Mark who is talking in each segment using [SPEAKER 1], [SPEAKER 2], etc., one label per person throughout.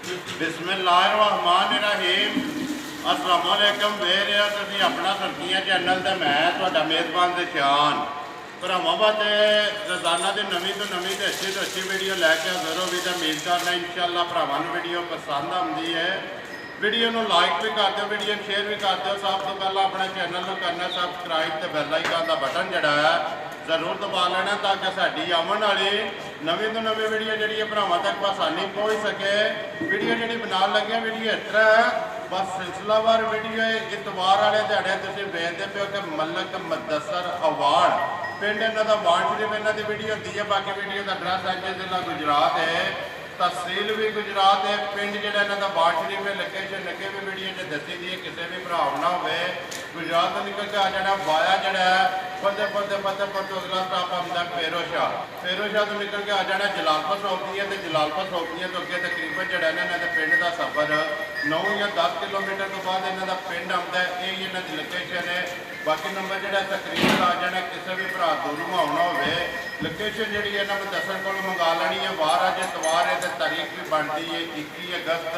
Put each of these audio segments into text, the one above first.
[SPEAKER 1] बिस्मिल्लाहिर्रहमानिर्रहीम अस्सलाम वालेकुम वेर तुसीं अपना सरकियां चैनल ते मैं तुहाडा मेज़बान दिशान भरावां वास्ते रोज़ाना की नवीं तो अच्छी वीडियो लैके हाज़र हो भी तो उम्मीद करना इंशाअल्लाह भरावां नूं वीडियो पसंद आती है। वीडियो को लाइक भी कर दो, वीडियो शेयर भी कर दो। सब तो पहला अपने चैनल को करना सबसक्राइब तो बैल आइकन का बटन जड़ा है जरूर दबा लेना ताकि साड़ी आने वाली नवीं तो नवीं वीडियो जी भरावां तक आसानी पहुँच सके। वीडियो जी बना लगे वीडियो इस तरह है बस सिलसिलावार वीडियो इतवार वाले दिहाड़े तुम वेखते पे हो कि मलक मुदस्सर अवार्ड पिंड इन्हों का वार्ड शरीफ इन्हों की वीडियो होती है। बाकी वीडियो का एड्रैस है जिला गुजरात है, तहसील भी गुजरात है, पिंड जो इन्हों का वार्ड शरीफ है। लोकेशन लगे भी वीडियो च दसी दी है, किसी भी भरा ना हो गुजरात तो निकल के आ जाना वाया जड़ा फतेहपुर तो अगला स्टाप आंदा फेरोशाह तो निकल के आ जाना जलालपुर सौंपदियाँ तो जलालपुर सौंपदियाँ तो अगे तकरीबन जड़ा इन्हों के पिंड का सफर 9 या 10 किलोमीटर तो बाद इन्हों का पिंड आता है। यही इन्हों की लोकेशन है। बाकी नंबर जो तकरीबन आ जाना किसी भी भरा दूरों आना हो लोकेशन जी इन्होंने दसन को मंगा लेनी है। वार अज इतवार है तो तारीख भी बनती है 21 अगस्त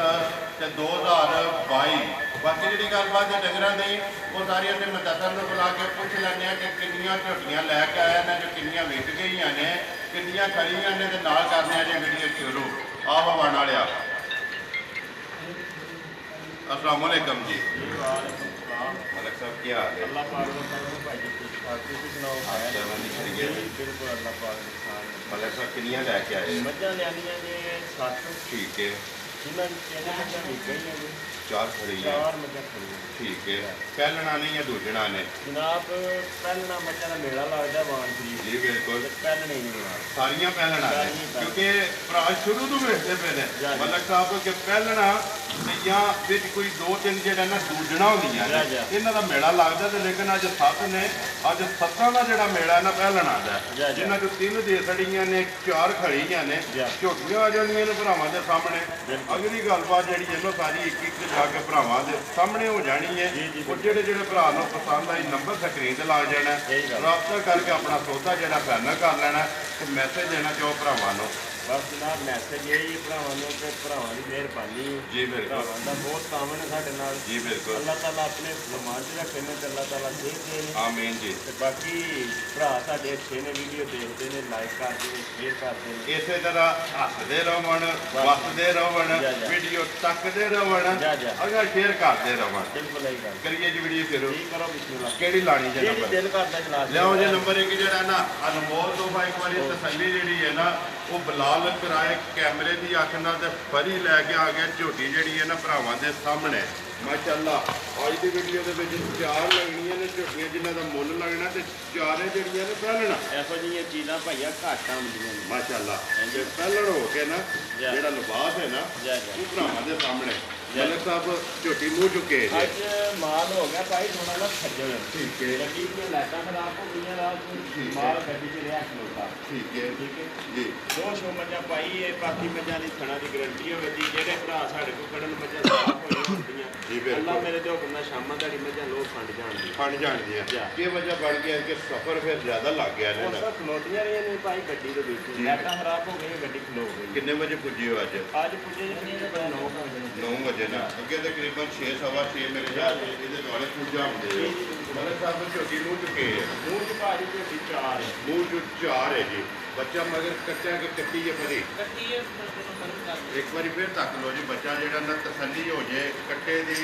[SPEAKER 1] 2022। बाकी जी गलबात है डंगर की वो सारी असं मुदस्सर को बुला के पूछ लें कि किनिया झोटियाँ लैके आया ने जो किनिया विक गई ने किनिया खड़िया ने नाल करने जी वीडियो शुरू आओ वन वाले। अस्सलाम वालेकुम जी। मलक साहब क्या हाल है? मलक साहब किनिया लैके आए? ठीक है, 4 खड़ी है। ठीक है, पहलना नहीं या दूजना ने?
[SPEAKER 2] जनाब पहलना मच्छा का मेला लगता वान
[SPEAKER 1] जी बिल्कुल
[SPEAKER 2] पहलने ही नहीं
[SPEAKER 1] सारियां पहलना है क्योंकि भरा शुरू तो वेखते पे ने मलक साहब कि पहलना या कोई 2-3 जो ना दूजना होंदियां ने इन्हां दा मेला लगता तो लेकिन अज 7 ने अज 7 का जो मेला है ना पहलना दा जिन्हां चों 3 देसड़ियां ने 4 खड़ियां ने झोटियां आ जांदियां ने भरावां दे सामने। अगली गलबात जी इन्हों सारी एक जाके भरावां दे सामने हो जानी है। और जेडे जेडे भरा नूं पसंद आई नंबर स्क्रीन ते लग जाना राबता करके अपना सौदा जो फाइनल कर लेना तो मैसेज देना चाहो भरावां नूं।
[SPEAKER 2] बस जनाब मैसेज यही भरावां नूं कि भरावां दी मेहरबानी
[SPEAKER 1] जी बिल्कुल
[SPEAKER 2] भरावां दा बहुत काम है साडे नाल
[SPEAKER 1] जी बिल्कुल
[SPEAKER 2] अल्लाह ताला अपने फरमान च रखे ने अल्लाह ताला सेहत दे
[SPEAKER 1] आमीन जी।
[SPEAKER 2] ते बाकी भरा साडे अच्छे ने वीडियो देखते ने लाइक करते ने शेयर करते ने
[SPEAKER 1] इसे तरह हसते रहन वसते रहन वीडियो तकते रहन अगर शेयर करते रहन।
[SPEAKER 2] बिल्कुल यही गल
[SPEAKER 1] करिए जी वीडियो शुरू
[SPEAKER 2] करो बिस्मिल्लाह
[SPEAKER 1] केड़ी लानी जी
[SPEAKER 2] जेड़ी दिल करदा चला
[SPEAKER 1] लियाओ जी नंबर एक जड़ा ना अनमोल तोहफा एक बार तसल्ली जी है ना वो बिलाल कराए कैमरे की अख नाल ते फरी लैके आ गया झोटी जी है ना भरावां दे सामने माशाअल्लाह। अज की वीडियो के 4 लगनियां ने झोटियां जिन्हां दा मुल लगना ते 4 जड़ियां ने पहलना
[SPEAKER 2] ऐसो जी चीज़ां भाइया घट आउंदियां ने
[SPEAKER 1] माशाअल्लाह। जे पहलण हो के ना जेड़ा लिबास है ना वो भरावां दे सामने मलक साहब झोटी मुँह चुके
[SPEAKER 2] अज माल हो गया भाई थोड़ा ना खज्जल
[SPEAKER 1] ठीक है
[SPEAKER 2] गड्डी दी लाइटां खराब हो गई रात माल गड्डी च रहा खलोता
[SPEAKER 1] ठीक है जी
[SPEAKER 2] 200 मझां पाई है बाकी मझां दी थणा दी गारंटी होगी जेडे भरा साडे को खड़न मझां साफ होई होंदियां अल्लाह मेरे तो हुक्म शामां दी मझां लोग फंड जाणदियां
[SPEAKER 1] ये वजह बन गया कि सफर फिर ज्यादा लग गया ने
[SPEAKER 2] ना खलोतियां रहियां ने भाई गड्डी दे विच लाइटां खराब हो गई गड्डी खलो गई।
[SPEAKER 1] कितने बजे पुजे हो
[SPEAKER 2] अज पुजे 9
[SPEAKER 1] बजे ना अगे तकरीबन 6-6:15 मेरे ख्याल ये दुआले पूजा होंगे मलक साहब झोटी मुँह चुके
[SPEAKER 2] मुँह च भाजी झोटी 4 है
[SPEAKER 1] मुँह चु 4 है जी बच्चा मगर कच्चा के कट्टी है फरी एक बार फिर तक लो जी बच्चा जो ना तसली हो जाए कट्टे की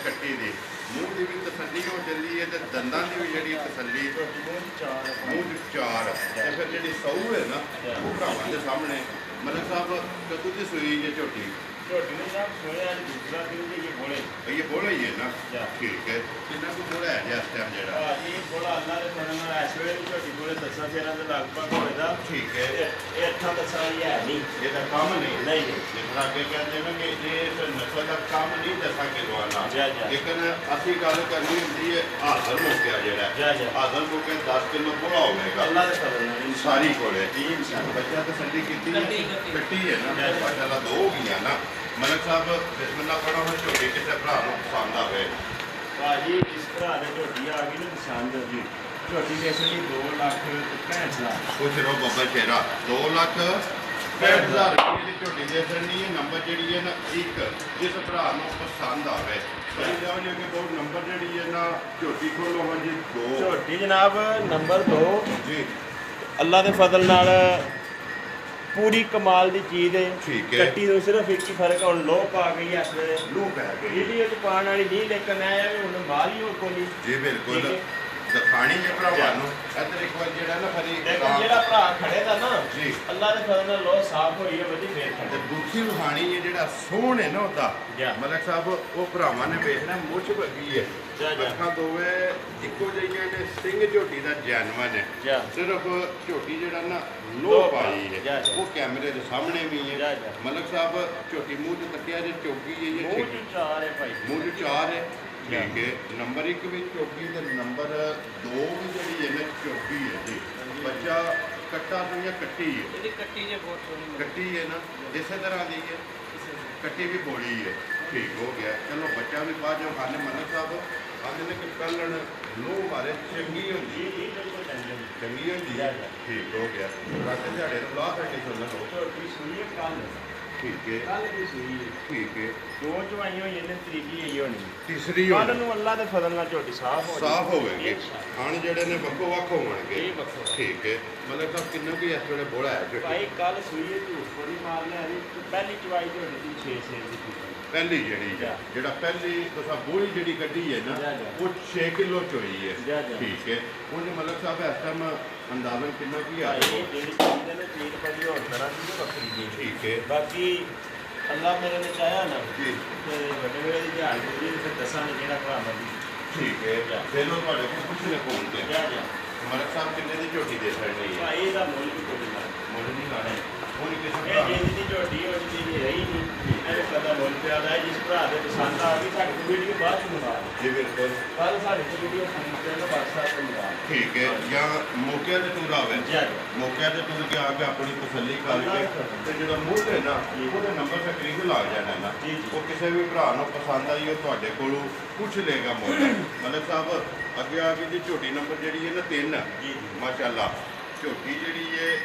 [SPEAKER 1] कट्टी की मूँह की भी तसली हो जाती है तो दंदा की भी जी तसली मूँह 4 फिर जी सऊ है ना वो भरावां के सामने मलक साहब कदू की सुई जी झोटी
[SPEAKER 2] झोटी ने साहब सोया दूसरा दिन ये
[SPEAKER 1] बोला ही है ना ठीक है कितना कुछ बोला है इस टाइम जरा
[SPEAKER 2] ये बोला अल्लाह ने थोड़ा ना इस वेले झोटी बोले 10-13 ਦੇ ਲਗਭਗ ਹੋਏਗਾ
[SPEAKER 1] ठीक है
[SPEAKER 2] ਇਹ ਅੱਠਾਂ ਦਸਾਂ ਹੀ ਹੈ ਨਹੀਂ
[SPEAKER 1] ये तो काम नहीं
[SPEAKER 2] नहीं
[SPEAKER 1] जितना आगे कहते हैं कि ये नस्ल का काम नहीं दसा किलो आना लेकिन असली गल करनी होती है हाजर मौके जरा हाजर मौके 10 किलो बोला होगा
[SPEAKER 2] अल्लाह के फजल नाल
[SPEAKER 1] सारी कोले बच्चा तो संडी की कट्टी है ना माशाल्लाह 2 हो गई ना। मलक साहब बिस्मिल्लाह पढ़ो है झोटी किसी भरा को पसंद आवे
[SPEAKER 2] भाजी जिस भरा ने झोटी आ गई ना पसंद जी झोटी जैसे 2,65,000
[SPEAKER 1] कुछ रो बाबा शेरा 2,65,000 65000 ਰੁਪਏ ਦੀ ਝੋਟੀ ਦੇ ਦੇਣੀ ਹੈ। ਨੰਬਰ ਜਿਹੜੀ ਹੈ ਨਾ ਇੱਕ ਜਿਸ ਭਰਾ ਨੂੰ ਪਸੰਦ ਆਵੇ ਸਹੀ ਜਾਓ ਜੀ ਕਿ ਬਹੁਤ ਨੰਬਰ ਜਿਹੜੀ ਹੈ ਨਾ ਝੋਟੀ ਖੋਲੋ ਹਾਂ ਜੀ 2
[SPEAKER 2] ਝੋਟੀ ਜਨਾਬ ਨੰਬਰ 2
[SPEAKER 1] ਜੀ
[SPEAKER 2] ਅੱਲਾ ਦੇ ਫਜ਼ਲ ਨਾਲ ਪੂਰੀ ਕਮਾਲ ਦੀ ਚੀਜ਼ ਹੈ।
[SPEAKER 1] ਠੀਕ ਹੈ।
[SPEAKER 2] ਕੱਟੀ ਨੂੰ ਸਿਰਫ ਇੱਕ ਹੀ ਫਰਕ ਹੁਣ ਲੋਹ ਪਾ ਗਈ ਹੈ ਇਸ ਵੇਲੇ
[SPEAKER 1] ਲੂ ਪੈ ਗਈ
[SPEAKER 2] ਵੀਡੀਓ ਚ ਪਾਉਣ ਵਾਲੀ ਨਹੀਂ ਲੇਕਿਨ ਇਹ ਹੈ ਵੀ ਹੁਣ ਬਾਹਰ ਹੀ ਹੋ ਕੋਲੀ
[SPEAKER 1] ਜੀ ਬਿਲਕੁਲ
[SPEAKER 2] ਠੀਕ ਹੈ।
[SPEAKER 1] ਦਿਖਾਣੀ ਹੈ ਭਰਾਵਾਂ ਨੂੰ ਇੱਧਰ ਇੱਕ ਵਾਰ ਜਿਹੜਾ ਨਾ ਫਰੀ
[SPEAKER 2] ਲੇਕਿਨ ਜਿਹੜਾ ਭਰਾ ਖੜੇ ਦਾ ਨਾ
[SPEAKER 1] ਜੀ
[SPEAKER 2] ਅੱਲਾ ਦੇ ਫਜ਼ਲ ਨਾਲ ਲੋਹ ਸਾਫ਼ ਹੋਈ ਹੈ ਵਧੀ ਫੇਰ
[SPEAKER 1] ਤੇ
[SPEAKER 2] ਖੜੇ
[SPEAKER 1] ਦੂਜੀ ਵਿਖਾਣੀ ਹੈ ਜਿਹੜਾ ਸੋਹਣ ਹੈ ਨਾ ਉਹਦਾ
[SPEAKER 2] ਜਾ।
[SPEAKER 1] ਮਲਕ ਸਾਹਿਬ ਉਹ ਭਰਾਵਾਂ ਨੇ ਵੇਖਣਾ ਮੁੱਛ ਬੱਗੀ ਹੈ
[SPEAKER 2] ਜਾ, ਜਾ।
[SPEAKER 1] ਅੱਖਾਂ ਦੋਵੇਂ ਇੱਕੋ ਜਿਹੀਆਂ ਨੇ ਸਿੰਘ ਝੋਟੀ ਦਾ ਜੈਨਵਨ ਹੈ
[SPEAKER 2] ਜਾ।
[SPEAKER 1] ਸਿਰਫ ਝੋਟੀ ਜਿਹੜਾ ਨਾ
[SPEAKER 2] ਲੋਹ
[SPEAKER 1] ਲੋਹ
[SPEAKER 2] ਪਾ-
[SPEAKER 1] ਪਾਈ
[SPEAKER 2] ਜਾ,
[SPEAKER 1] ਹੈ
[SPEAKER 2] ਜਾ।
[SPEAKER 1] ਉਹ ਕੈਮਰੇ ਦੇ ਸਾਹਮਣੇ ਵੀ
[SPEAKER 2] ਜਾ,
[SPEAKER 1] ਹੈ
[SPEAKER 2] ਜਾ।
[SPEAKER 1] ਮਲਕ ਸਾਹਿਬ ਝੋਟੀ ਮੂੰਹ ਤੇ ਤੱਕਿਆ ਜੇ ਚੌਕੀ ਹੈ
[SPEAKER 2] ਮੂੰਹ
[SPEAKER 1] ਇਹ
[SPEAKER 2] ਚ ਚਾਰ ਹੈ ਭਾਈ
[SPEAKER 1] ਮੂੰਹ 'ਚ 4 ਹੈ
[SPEAKER 2] ਜਾ।
[SPEAKER 1] ਠੀਕ ਹੈ ਨੰਬਰ 1 ਵੀ ਚੌਕੀ ਤੇ ਨੰਬਰ 2 ਵੀ ਜਿਹੜੀ ਹੈ ਨਾ ਚੌਕੀ ਹੈ ਜੀ ਬੱਚਾ ਕੱਟਾ ਤੋਂ ਜਾਂ ਕੱਟੀ ਹੈ
[SPEAKER 3] ਇਹਦੀ ਕੱਟੀ ਜੇ ਬਹੁਤ ਸੋਹਣੀ
[SPEAKER 1] ਕੱਟੀ ਹੈ ਨਾ ਇਸੇ ਤਰ੍ਹਾਂ ਦੀ ਹੈ ਕੱਟੀ ਵੀ ਬੋਲੀ ਹੈ ਠੀਕ ਹੋ ਗਿਆ ਚਲੋ ਬੱਚਾ ਵੀ ਬਾਅਦ ਜੋ ਖਾਣੇ ਮਲਕ ਸਾਹਿਬ ਆਂਦੇ ਨੇ ਕਿ ਕੱਲਣ ਲੋ ਮਾਰੇ ਚੰਗੀ ਹੁੰਦੀ
[SPEAKER 2] ਜੀ ਬਿਲਕੁਲ
[SPEAKER 1] ਚੰਗੀ ਹੁੰਦੀ
[SPEAKER 2] ਜਾ,
[SPEAKER 1] ਹੈ
[SPEAKER 2] ਜਾ।
[SPEAKER 1] ਠੀਕ ਹੋ ਗਿਆ ਰਾਤ ਦਿਹਾੜੇ ਨੂੰ ਲਾ ਕੇ ਸੁਣ ਲਓ
[SPEAKER 2] ਝੋਟੀ ਸੂਈ ਹੈ ਕੱਲ
[SPEAKER 1] ਠੀਕ ਹੈ
[SPEAKER 2] ਕੱਲ ਦੀ ਸੂਈ ਹੈ
[SPEAKER 1] ਠੀਕ ਹੈ
[SPEAKER 2] ਦੋ ਚਵਾਈਆਂ ਹੋਈਆਂ ਨੇ ਤਰੀਕੀ ਹੋਈ ਹੋਣੀ
[SPEAKER 1] ਤੀਸਰੀ
[SPEAKER 2] ਕੱਲ
[SPEAKER 1] ਹੋਣੀ
[SPEAKER 2] ਨੂੰ ਅੱਲਾ ਦੇ ਫਜ਼ਲ ਨਾਲ ਝੋਟੀ ਸਾਫ਼ ਹੋ
[SPEAKER 1] ਸਾਫ਼ ਹੋਵੇਗੀ
[SPEAKER 2] ਇੱਕ
[SPEAKER 1] ਖਾਣ ਜਿਹੜੇ ਨੇ ਵੱਖੋ ਵੱਖ ਹੋਣਗੇ
[SPEAKER 2] ਇਹ ਵੱਖੋ ਵੱਖ।
[SPEAKER 1] ਠੀਕ ਹੈ ਮਤਲਬ ਸਾਹਿਬ ਕਿੰਨਾ ਕੀ ਇਸ ਵੇਲੇ ਬੋਲਾ ਹੈ ਝੋਟੀ
[SPEAKER 2] ਭਾਈ ਕੱਲ ਸੂਈ ਹੈ ਝੂਠ ਬੜੀ ਮਾਰ ਲਿਆ ਪਹਿਲੀ ਚਵਾਈ ਝੋਟੀ ਦੀ 6 6 ਦੀ ਕੀਤੀ
[SPEAKER 1] ਪਹਿਲੀ ਜਿਹੜੀ
[SPEAKER 2] ਜਾ।
[SPEAKER 1] ਜਿਹੜਾ ਪਹਿਲੀ ਤੁਸੀਂ ਬੋਲੀ ਜਿਹੜੀ ਕੱਢੀ ਹੈ ਨਾ
[SPEAKER 2] ਜਾ, ਜਾ।
[SPEAKER 1] ਉਹ 6 ਕਿਲੋ ਚ ਹੋਈ
[SPEAKER 2] ਜਾ,
[SPEAKER 1] ਹੈ
[SPEAKER 2] ਜਾ।
[SPEAKER 1] ਠੀਕ ਹੈ ਉਹਨੇ ਮਤਲਬ ਸਾਹਿਬ ਇਸ ਟਾਈਮ ਅੰਦਾਜ਼ਨ ਕਿੰਨਾ ਕੀ ਆ
[SPEAKER 2] ਭਾਈ ਜਿਹੜੀ ਚੀਜ਼ ਨੇ ਚੀਜ਼ ਬੜੀ ਹੋਰ ਤਰ੍ਹਾਂ ਦੀ ਤੇ ਵੱਖਰੀ ਜੀ
[SPEAKER 1] ਠੀਕ ਹੈ
[SPEAKER 2] ਬਾਕੀ ਅੱਲਾ ਮੇਰੇ ਨੇ ਚਾਹਿਆ ਨਾ
[SPEAKER 1] ਜੀ
[SPEAKER 2] ਤੇ ਵੱਡੇ ਵੇਲੇ ਦੀ ਦਿਹਾੜ ਹੋਈ ਤੇ ਦੱਸਾਂਗੇ ਜਿਹੜਾ ਭਰਾ ਮਰਦੀ
[SPEAKER 1] ਠੀਕ ਹੈ
[SPEAKER 2] ਜਾ।
[SPEAKER 1] ਦੇ ਲੋ ਤੁਹਾਡੇ ਕੋਲ ਕੁਛ ਨੇ ਫੋਨ ਤੇ
[SPEAKER 2] ਜਾ ਜਾ
[SPEAKER 1] ਮਲਕ ਸਾਹਿਬ ਕਿੰਨੇ ਦੀ ਝੋਟੀ ਦੇ ਸਕਣੀ ਹੈ
[SPEAKER 2] ਭਾਈ ਇਹਦਾ ਮੁੱਲ ਵੀ ਕੋਈ ਨਾ
[SPEAKER 1] ਮੁੱਲ ਨਹੀਂ ਲਾਣਾ ਉਹ ਨਹੀਂ ਕਿਸੇ
[SPEAKER 2] ਇਹ ਜਿਹਦੀ ਦੀ ਝੋਟੀ ਉਹ ਜਿਹਦੀ ਰਹੀ ਨਹੀਂ ਇਹਨੇ ਕਦਾ ਮੁੱਲ ਪਿਆ ਦਾ ਜਿਸ ਭਰਾ ਦੇ ਪਸੰਦ ਆ ਗਈ ਤੁਹਾਡੀ ਵੀਡੀਓ ਬਾਅਦ ਚ ਮੰਗਾ
[SPEAKER 1] ਜੀ ਬਿਲਕੁਲ
[SPEAKER 2] ਕੱਲ ਸਾਡੇ ਕੋਲ ਵੀਡੀਓ ਫੋਨ ਤੇ ਨਾ WhatsApp ਤੇ ਮੰਗਾ
[SPEAKER 1] ਠੀਕ ਹੈ ਜਾਂ ਮੌਕੇ ਤੇ ਟੂਰ ਆਵੇ
[SPEAKER 2] ਜਾ
[SPEAKER 1] ਮੌਕੇ ਤੇ ਟੂਰ ਕੇ ਆ ਕੇ ਆਪਣੀ ਤਸੱਲੀ ਕਰਕੇ ਤੇ ਜਿਹੜਾ ਮੁੱਲ ਹੈ ਨਾ ਉਹਦੇ ਨੰਬਰ ਤੇ ਕਰੀਬ ਲੱਗ ਜਾਣਾ ਨਾ
[SPEAKER 2] ਜੀ, ਜੀ।
[SPEAKER 1] ਉਹ ਕਿਸੇ ਵੀ ਭਰਾ ਨੂੰ ਪਸੰਦ ਆਈ ਉਹ ਤੁਹਾਡੇ ਕੋਲੋਂ ਪੁੱਛ ਲੇਗਾ ਮੁੱਲ ਮਤਲਬ ਸਾਹਿਬ ਅੱਗੇ ਆ ਕੇ ਜੀ ਝੋਟੀ ਨੰਬਰ ਜਿਹੜੀ ਹੈ ਨਾ 3
[SPEAKER 2] ਜੀ ਜੀ
[SPEAKER 1] ਮਾਸ਼ਾਅੱਲਾ ਝੋਟੀ ਜਿਹੜੀ ਹੈ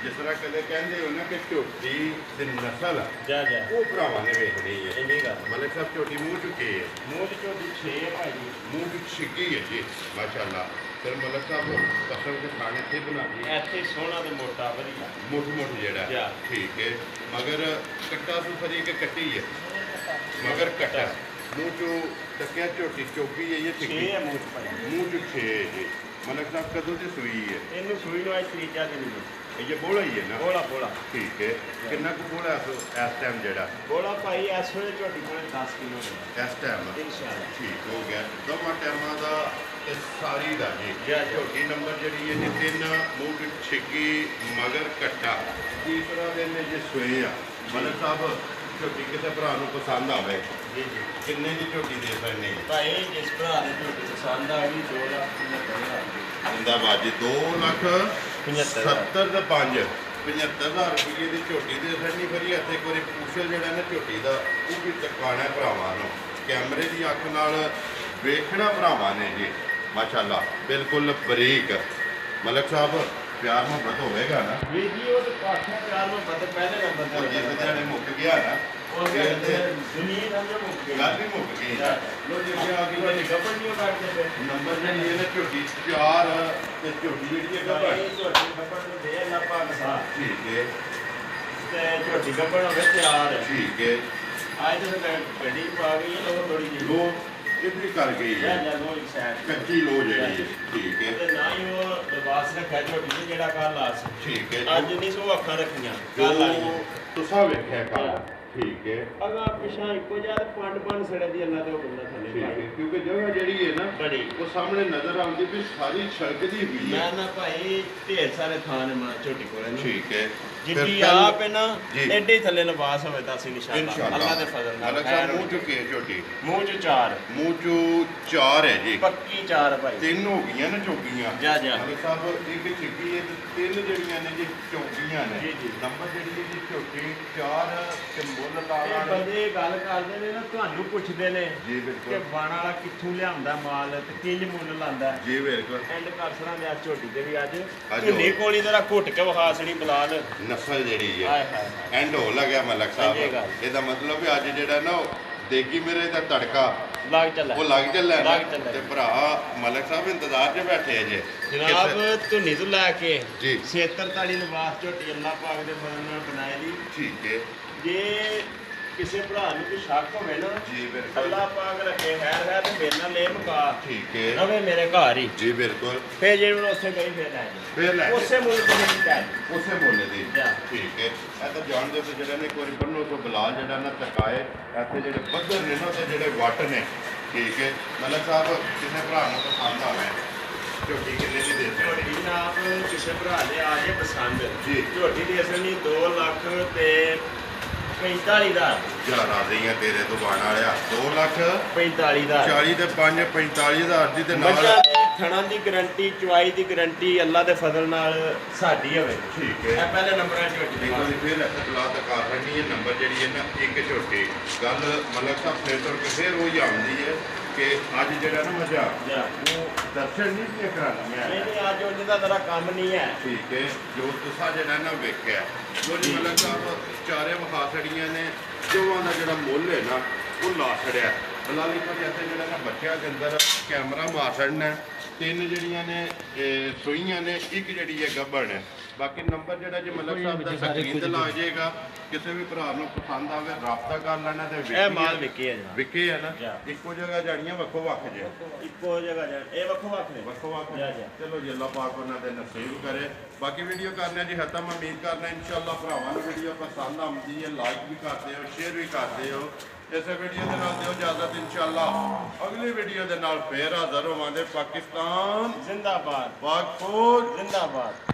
[SPEAKER 1] ਜਿਸ ਤਰ੍ਹਾਂ ਕਦੇ ਕਹਿੰਦੇ ਹੋ ਨਾ ਕਿ ਝੋਟੀ ਦੀ ਨਸਲ
[SPEAKER 2] ਜਾ ਜਾ
[SPEAKER 1] ਉਹ ਭਰਾਵਾਂ ਨੇ ਵੇਖਣੀ ਹੈ
[SPEAKER 2] ਇੰਨੀ ਗੱਲ
[SPEAKER 1] ਮਲਕ ਸਾਹਿਬ ਝੋਟੀ ਮੂੰਹ ਚੁੱਕੀ ਹੈ
[SPEAKER 2] ਮੂੰਹ ਦੀ ਝੋਟੀ 6 ਹੈ ਭਾਈ
[SPEAKER 1] ਮੂੰਹ ਵਿੱਚ ਛਿੱਗੀ ਹੈ ਜੀ ਮਾਸ਼ਾਅੱਲਾ ਫਿਰ ਮਲਕ ਸਾਹਿਬ ਕਸਮ ਕੇ ਖਾਣੇ ਤੇ ਬਣਾ ਦੀ
[SPEAKER 2] ਇੱਥੇ ਸੋਹਣਾ ਤੇ ਮੋਟਾ ਵਧੀਆ
[SPEAKER 1] ਮੁੱਠ ਜਿਹੜਾ
[SPEAKER 2] ਜਾ।
[SPEAKER 1] ਠੀਕ ਹੈ ਮਗਰ ਕੱਟਾ ਸੁਫਰੀ ਕੇ ਕੱਟੀ ਹੈ ਮਗਰ ਕੱਟਾ ਮੂੰਹ ਚੋਂ ਤੱਕਿਆ ਝੋਟੀ ਚੋਕੀ ਹੈ ਇਹ
[SPEAKER 2] 6
[SPEAKER 1] ਛਿੱਗੀ
[SPEAKER 2] ਹੈ ਮੂੰਹ 'ਚ ਭਾਈ
[SPEAKER 1] ਮੂੰਹ ਚ 6 ਹੈ ਜੀ ਮਲਕ ਸਾਹਿਬ ਕਦੋਂ ਦੀ ਸੂਈ ਹੈ
[SPEAKER 2] ਇਹਨੂੰ ਸੂਈ ਨੂੰ ਅੱਜ ਤਰੀਜਾ ਦਿਨ ਨਹੀਂ
[SPEAKER 1] ਇਹ ਬੋਲਾ ਹੀ ਹੈ ਨਾ
[SPEAKER 2] ਬੋਲਾ ਬੋਲਾ
[SPEAKER 1] ਠੀਕ ਹੈ ਕਿੰਨਾ ਕੁ ਬੋਲਾ ਇਸ ਟਾਈਮ ਜਿਹੜਾ
[SPEAKER 2] ਬੋਲਾ ਭਾਈ ਇਸ ਵੇਲੇ ਝੋਟੀ ਕੋਲ 10 ਕਿਲੋ ਹੈ
[SPEAKER 1] ਇਸ ਟਾਈਮ
[SPEAKER 2] ਇਨਸ਼ਾਅੱਲਾ
[SPEAKER 1] ਠੀਕ ਹੋ ਗਿਆ ਦੋਵਾਂ ਟਾਈਮਾਂ ਦਾ ਤੇ ਸਾਰੀ ਦਾ ਜੀ
[SPEAKER 2] ਜਾ, ਜਾ।
[SPEAKER 1] ਝੋਟੀ ਨੰਬਰ ਜਿਹੜੀ ਹੈ ਜੀ 3 ਮੂੰਹ ਵਿੱਚ ਛਿੱਗੀ ਮਗਰ ਕੱਟਾ ਤੀਸਰਾ ਦਿਨ ਨੇ ਜੇ ਸੋਏ ਆ ਮਲਕ ਸਾਹਿਬ ਝੋਟੀ ਕਿਸੇ ਭਰਾ ਨੂੰ ਪਸੰਦ ਆਵੇ
[SPEAKER 2] ਜੀ ਜੀ
[SPEAKER 1] ਕਿੰਨੇ ਦੀ ਝੋਟੀ ਦੇ ਸਕਦੇ
[SPEAKER 2] ਭਾਈ ਜਿਸ ਭਰਾ ਦੇ ਝੋਟੀ ਪਸੰਦ ਆ ਗਈ 2 ਲੱਖ
[SPEAKER 1] ਜਿੰਦਾਬਾਦ ਜੀ 2 ਲੱਖ
[SPEAKER 2] 75,000
[SPEAKER 1] 70 ਤੇ 5 75,000 ਰੁਪਏ ਦੀ ਝੋਟੀ ਦੇ ਸਕਣੀ ਫਰੀ ਇੱਥੇ ਇੱਕ ਵਾਰੀ ਪੁੱਛਲ ਜਿਹੜਾ ਨਾ ਝੋਟੀ ਦਾ ਉਹ ਵੀ ਚਕਾਣਾ ਭਰਾਵਾਂ ਨੂੰ ਕੈਮਰੇ ਦੀ ਅੱਖ ਨਾਲ ਵੇਖਣਾ ਭਰਾਵਾਂ ਨੇ ਜੀ ਮਾਸ਼ਾਅੱਲਾ ਬਿਲਕੁਲ ਬਰੀਕ ਮਲਕ ਸਾਹਿਬ ਪਿਆਰ ਮੁਹੱਬਤ ਹੋਵੇਗਾ ਨਾ
[SPEAKER 2] ਵੀ ਜੀ ਉਹ ਤਾਂ ਪਾਠਾ ਪਿਆਰ ਨੂੰ ਪਤਾ ਪਹਿਲੇ ਨੰਬਰ
[SPEAKER 1] ਉਹ ਜਿਸ ਦਿਹਾੜੇ ਮੁੱਕ ਗਿਆ ਨਾ
[SPEAKER 2] ਉਹ
[SPEAKER 1] ਫਿਰ ਤੇ
[SPEAKER 2] ਦੁਨੀਆ ਸਮਝੋ ਮੁੱਕ ਗਈ
[SPEAKER 1] ਗੱਲ ਹੀ ਮੁੱਕ ਗਈ ਲੋ ਜੀ ਅੱਗੇ ਆ ਗਈ
[SPEAKER 2] ਤੁਹਾਡੀ ਗੱਬੜ ਨਹੀਂ ਕੱਢਦੇ ਪਏ
[SPEAKER 1] ਨੰਬਰ ਜਿਹੜੀ ਹੈ ਨਾ ਝੋਟੀ 4 ਤੇ ਝੋਟੀ ਜਿਹੜੀ ਹੈ ਗੱਭਣ
[SPEAKER 2] ਭਾਈ ਝੋਟੀ ਗੱਬੜ ਨੂੰ ਦੇ ਅੱਲਾ ਪਾਕ ਸਾਹਿਬ
[SPEAKER 1] ਠੀਕ ਹੈ
[SPEAKER 2] ਤੇ ਝੋਟੀ ਗੱਬੜ ਹੋਵੇ ਤਿਆਰ ਹੈ
[SPEAKER 1] ਠੀਕ ਹੈ
[SPEAKER 2] ਅੱਜ ਤੇ ਗੱਡੀ ਪਾ ਗਈ ਹੈ ਉਹ ਥੋੜੀ ਜਿਹੀ
[SPEAKER 1] ਲੋ ਕਿੰਨੀ ਕਰ ਗਈ
[SPEAKER 2] ਜਾ
[SPEAKER 1] ਹੈ
[SPEAKER 2] ਜਾ ਲੋ ਇੱਕ ਸਾਈਡ
[SPEAKER 1] ਕੱਚੀ ਲੋ ਜਿਹੜੀ ਹੈ ਠੀਕ ਹੈ
[SPEAKER 2] ਤੇ ਨਾ ਹੀ ਉਹ ਲਿਬਾਸ ਰੱਖਿਆ ਝੋਟੀ ਤੇ ਜਿਹੜਾ ਕੱਲ ਆ ਸੀ
[SPEAKER 1] ਠੀਕ ਹੈ
[SPEAKER 2] ਅੱਜ ਨਹੀਂ ਸੋ ਅੱਖਾਂ ਰੱਖੀਆਂ ਕੱਲ ਆਈ
[SPEAKER 1] ਜੋ ਤੁਸੀਂ ਵੇਖਿਆ ਕੱਲ ਠੀਕ ਹੈ
[SPEAKER 2] ਅਗਾ ਪਿਛਾ ਇੱਕੋ ਜਿਹਾ ਪੰਡ ਪੰਡ ਸੜੇ ਦੀ ਅੱਲਾ ਤੇ ਉਹ ਬੰਦਾ ਥੱਲੇ
[SPEAKER 1] ਠੀਕ ਹੈ
[SPEAKER 2] ਪਾਈ
[SPEAKER 1] ਕਿਉਂਕਿ ਜਗ੍ਹਾ ਜਿਹੜੀ ਹੈ ਨਾ
[SPEAKER 2] ਬੜੀ
[SPEAKER 1] ਉਹ ਸਾਹਮਣੇ ਨਜ਼ਰ ਆਉਂਦੀ ਵੀ ਸਾਰੀ ਛਲਕਦੀ ਹੋਈ ਹੈ
[SPEAKER 2] ਮੈਂ ਨਾ ਭਾਈ ਢੇਰ ਸਾਰੇ ਥਾਨ ਮਾਂ ਝੋਟੀ ਕੋਲੇ ਨੂੰ
[SPEAKER 1] ਠੀਕ ਹੈ
[SPEAKER 2] ਜਿੱਡੀ
[SPEAKER 1] ਫਿਰ
[SPEAKER 2] ਆਪ ਹੈ ਨਾ
[SPEAKER 1] ਜੀ।
[SPEAKER 2] ਐਡੇ ਹੀ ਥੱਲੇ ਲਿਬਾਸ ਹੋਵੇ ਤਾਂ ਅਸੀਂ ਇਨਸ਼ਾਅੱਲਾ
[SPEAKER 1] ਇਨਸ਼ਾਅੱਲਾ
[SPEAKER 2] ਅੱਲਾ ਦੇ ਫਜ਼ਲ ਨਾਲ
[SPEAKER 1] ਮਲਕ ਸਾਹਿਬ ਮੂੰਹ ਚੁੱਕੀ ਹੈ ਝੋਟੀ
[SPEAKER 2] ਮੂੰਹ ਚ ਚਾਰ
[SPEAKER 1] ਮੂੰਹ ਚੋਂ 4 ਹੈ ਜੀ
[SPEAKER 2] ਪੱਕੀ ਚਾਰ ਭਾਈ
[SPEAKER 1] 3 ਹੋ ਗਈਆਂ ਨਾ ਚੌਕੀਆਂ
[SPEAKER 2] ਜਾ, ਜਾ।
[SPEAKER 1] ਮਲਕ ਸਾਹਿਬ ਇੱਕ ਚਿੱਗੀ ਹੈ ਤੇ 3 ਜਿਹੜੀਆਂ ਨੇ ਜੀ ਚੌਕੀਆਂ ਨੇ
[SPEAKER 2] ਜੀ, ਜੀ।
[SPEAKER 1] ਨੰਬਰ ਜਿਹੜੀ ਹੈ ਜੀ ਝੋਟੀ 4 ਤੇ ਮੁੱਲ ਲਾ
[SPEAKER 2] ਇਹ
[SPEAKER 1] ਲਾਣੇ
[SPEAKER 2] ਬੰਦੇ ਗੱਲ ਕਰਦੇ ਨੇ ਨਾ ਤੁਹਾਨੂੰ ਪੁੱਛਦੇ ਨੇ
[SPEAKER 1] ਜੀ
[SPEAKER 2] ਕਿ
[SPEAKER 1] ਬਿਲਕੁਲ
[SPEAKER 2] ਬਾਣਾ ਵਾਲਾ ਕਿੱਥੋਂ ਲਿਆਉਂਦਾ ਮਾਲ ਤੇ ਕਿੰਜ ਮੁੱਲ ਲਾਂਦਾ
[SPEAKER 1] ਜੀ ਬਿਲਕੁਲ
[SPEAKER 2] ਐਂਡ ਕਰਸਰਾਂ ਦੇ ਆ ਝੋਟੀ ਤੇ ਵੀ ਅੱਜ
[SPEAKER 1] ਅੱਜ
[SPEAKER 2] ਝੁੰਨੀ ਕੋਲੀ ਤੇਰਾ ਘੁੱਟ ਕੇ ਵਿਖਾ ਸਣੀ ਬਲਾਲ
[SPEAKER 1] ਨਸਲ ਜਿਹੜੀ ਹੈ
[SPEAKER 2] ਹਾਏ ਹਾਏ ਹਾਏ।
[SPEAKER 1] ਐਂਡ ਹੋ ਲੱਗਿਆ ਮਲਕ
[SPEAKER 2] ਹਾਂਜੀ,
[SPEAKER 1] ਸਾਹਿਬ।
[SPEAKER 2] ਗੱਲ।
[SPEAKER 1] ਇਹਦਾ ਮਤਲਬ ਵੀ ਅੱਜ ਜਿਹੜਾ ਨਾ ਉਹ ਦੇਗੀ ਮੇਰੇ ਦਾ ਤੜਕਾ
[SPEAKER 2] ਲੱਗ ਚੱਲਾ
[SPEAKER 1] ਉਹ ਲੱਗ ਚੱਲਾ ਹੈ ਨਾ।
[SPEAKER 2] ਲੱਗ ਚੱਲਾ।
[SPEAKER 1] ਤੇ ਭਰਾ ਮਲਕ ਸਾਹਿਬ ਇੰਤਜ਼ਾਰ 'ਚ ਬੈਠੇ ਜੇ
[SPEAKER 2] ਜਨਾਬ ਧੁਨੀ ਤੋਂ ਲੈ ਕੇ
[SPEAKER 1] ਜੀ।
[SPEAKER 2] 76 ਲਿਬਾਸ ਝੋਟੀ ਅੱਲਾ ਪਾਕ ਦੇ ਫਜ਼ਲ ਨਾਲ ਬਣਾਏ ਦੀ।
[SPEAKER 1] ਠੀਕ ਹੈ
[SPEAKER 2] ਜੇ ਕਿਸੇ ਭਰਾ ਨੂੰ ਕੋਈ ਸ਼ੱਕ ਹੋਵੇ ਨਾ
[SPEAKER 1] ਜੀ ਬਿਲਕੁਲ
[SPEAKER 2] ਅੱਲਾ ਪਾਕ ਰੱਖੇ ਖੈਰ ਹੈ ਤੇ ਮੇਰੇ ਨਾਲ ਲੈ ਮੁਕਾ
[SPEAKER 1] ਠੀਕ ਹੈ
[SPEAKER 2] ਰਵੇ ਮੇਰੇ ਘਰ ਹੀ
[SPEAKER 1] ਜੀ ਬਿਲਕੁਲ
[SPEAKER 2] ਫੇਰ ਜੇ ਮੈਨੂੰ ਉੱਥੇ ਗਈ ਫੇਰ ਲੈ ਜੀ
[SPEAKER 1] ਫੇਰ ਲੈ
[SPEAKER 2] ਉਸੇ ਮੁੱਲ ਤੇ ਨਹੀਂ ਕਰ
[SPEAKER 1] ਉਸੇ ਮੁੱਲ ਦੀ
[SPEAKER 2] ਜਾ।
[SPEAKER 1] ਠੀਕ ਹੈ ਇਹ ਤਾਂ ਜਾਣਦੇ ਹੋ ਜਿਹੜਾ ਨੇ ਇੱਕ ਵਾਰੀ ਬੰਨੋ ਤੋਂ ਬਲਾਲ ਜਿਹੜਾ ਨਾ ਤਕਾਏ ਇੱਥੇ ਜਿਹੜੇ ਪੱਧਰ ਨੇ ਨਾ ਤੇ ਜਿਹੜੇ ਵੱਟ ਨੇ ਠੀਕ ਹੈ ਮਲਕ ਸਾਹਿਬ ਕਿਸੇ ਭਰਾ ਨੂੰ ਪਸੰਦ ਆਵੇ ਝੋਟੀ ਕਿੰਨੇ ਦੀ ਦੇ ਸਕਦੇ
[SPEAKER 2] ਝੋਟੀ ਜਨਾਬ ਕਿਸੇ ਭਰਾ ਦੇ ਆ ਜੇ ਪਸੰਦ
[SPEAKER 1] ਜੀ।
[SPEAKER 2] ਝੋਟੀ ਦੇ ਅਸਲੀ 2 ਲੱਖ ਤੇ 45,000
[SPEAKER 1] ਜਾ ਰਾਜ਼ੀਆਂ ਤੇਰੇ ਤੋਂ ਬਾਣ ਵਾਲਿਆ 2 ਲੱਖ
[SPEAKER 2] 45,000
[SPEAKER 1] 40 ਤੇ 5 45,000 ਦੀ ਤੇ
[SPEAKER 2] ਮੱਝਾਂ
[SPEAKER 1] ਨਾਲ
[SPEAKER 2] ਦੀ ਥਣਾਂ ਦੀ ਗਰੰਟੀ ਚੁਆਈ ਦੀ ਗਰੰਟੀ ਅੱਲਾ ਦੇ ਫਜ਼ਲ ਨਾਲ ਸਾਡੀ ਹੋਵੇ
[SPEAKER 1] ਠੀਕ
[SPEAKER 2] ਇਹ
[SPEAKER 1] ਹੈ
[SPEAKER 2] ਪਹਿਲੇ ਨੰਬਰਾਂ 'ਚ ਝੋਟੀ
[SPEAKER 1] ਇੱਕ ਵਾਰੀ ਫਿਰ ਇੱਥੇ ਬਲਾ ਤਕਾ ਰਹੀ ਹੈ ਨੰਬਰ ਜਿਹੜੀ ਹੈ ਨਾ ਇੱਕ ਝੋਟੀ ਗੱਲ ਮਲਕ ਸਾਹਿਬ ਫਿਰ ਤੁਰ ਕੇ ਫਿਰ ਉਹੀ ਆਉਂਦੀ ਹੈ ਕਿ ਅੱਜ ਜਿਹੜਾ ਨਾ ਮਜ਼ਾ
[SPEAKER 2] ਜਾ।
[SPEAKER 1] ਉਹ ਦਰਸ਼ਨ ਨਹੀਂ ਕੀ ਕਰਾਉਣੀਆਂ
[SPEAKER 2] ਨਹੀਂ ਨਹੀਂ ਅੱਜ ਉਹਨਾਂ ਦਾ ਜ਼ਰਾ ਕੰਮ ਨਹੀਂ ਹੈ
[SPEAKER 1] ਠੀਕ ਹੈ ਜੋ ਤੁਸੀਂ ਜਿਹੜਾ ਨਾ ਵੇਖਿਆ ਜੋ ਜੀ ਮਲਕ ਸਾਹਿਬ ਚਾਰੇ ਵਖਾ ਛੜੀਆਂ ਨੇ ਦੋਵਾਂ ਦਾ ਜਿਹੜਾ ਮੁੱਲ ਹੈ ਨਾ ਉਹ ਲਾ ਛੜਿਆ ਬਲਾਲੀ ਪਰ ਇੱਥੇ ਜਿਹੜਾ ਨਾ ਬੱਚਿਆਂ ਦੇ ਅੰਦਰ ਕੈਮਰਾ ਮਾਰ ਛੜਨਾ ਤਿੰਨ ਜਿਹੜੀਆਂ ਨੇ ਸੂਈਆਂ ਨੇ ਇੱਕ ਜਿਹੜੀ ਹੈ ਗੱਭਣ ਹੈ ਬਾਕੀ ਨੰਬਰ ਜਿਹੜਾ ਜੀ ਮਲਕ ਸਾਹਿਬ ਦਾ ਸਕਰੀਨ ਤੇ ਲਾ ਜਾਏਗਾ ਕਿਸੇ ਵੀ ਭਰਾ ਨੂੰ ਪਸੰਦ ਆਵੇ ਰਾਬਤਾ ਕਰ ਲੈਣਾ ਤੇ
[SPEAKER 2] ਇਹ ਮਾਲ ਵਿਕੇ ਆ ਜਨਾਬ
[SPEAKER 1] ਵਿਕੇ ਹੈ ਨਾ
[SPEAKER 2] ਜਾ।
[SPEAKER 1] ਇੱਕੋ ਜਗ੍ਹਾ ਜਾਣੀਆਂ ਵੱਖੋ ਵੱਖ ਜੇ
[SPEAKER 2] ਇੱਕੋ ਜਗ੍ਹਾ ਜਾ ਇਹ ਵੱਖੋ ਵੱਖ ਨੇ
[SPEAKER 1] ਵੱਖੋ ਵੱਖ
[SPEAKER 2] ਜਾ, ਜਾ।
[SPEAKER 1] ਚਲੋ ਜੀ ਅੱਲਾਹ ਪਾਕ ਉਹਨਾਂ ਦੇ ਨਸੀਬ ਕਰੇ ਬਾਕੀ ਵੀਡੀਓ ਕਰਨਾ ਜੀ ਹਤਮ ਉਮੀਦ ਕਰਨਾ ਇਨਸ਼ਾਅੱਲਾ ਭਰਾਵਾਂ ਨੂੰ ਵੀਡੀਓ ਪਸੰਦ ਆਉਂਦੀ ਹੈ ਲਾਈਕ ਵੀ ਕਰਦੇ ਹੋ ਸ਼ੇਅਰ ਵੀ ਕਰਦੇ ਹੋ ਇਸੇ ਵੀਡੀਓ ਦੇ ਨਾਲ ਦਿਓ ਇਜਾਜ਼ਤ ਇਨਸ਼ਾਅੱਲਾ ਅਗਲੀ ਵੀਡੀਓ ਦੇ ਨਾਲ ਫੇਰ ਹਾਜ਼ਰ ਹੋਵਾਂਗੇ ਪਾਕਿਸਤਾਨ
[SPEAKER 2] ਜ਼ਿੰਦਾਬਾਦ
[SPEAKER 1] ਪਾਕ ਫੌਜ
[SPEAKER 2] ਜ਼ਿੰਦਾਬਾਦ